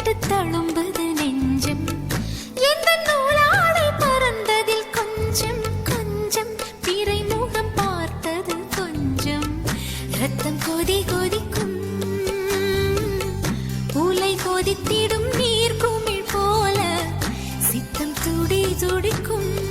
தொட்டு தழும்புது நெஞ்சம். எந்த நூலாடை பறந்ததில் கொஞ்சம் கொஞ்சம் பிறை முகம் பார்த்தது கொஞ்சம். ரத்தம் கொதி கொதிக்கும், உலை கொதித்திடும் நீர் குமிழ் போல சித்தம் துடி துடிக்கும்.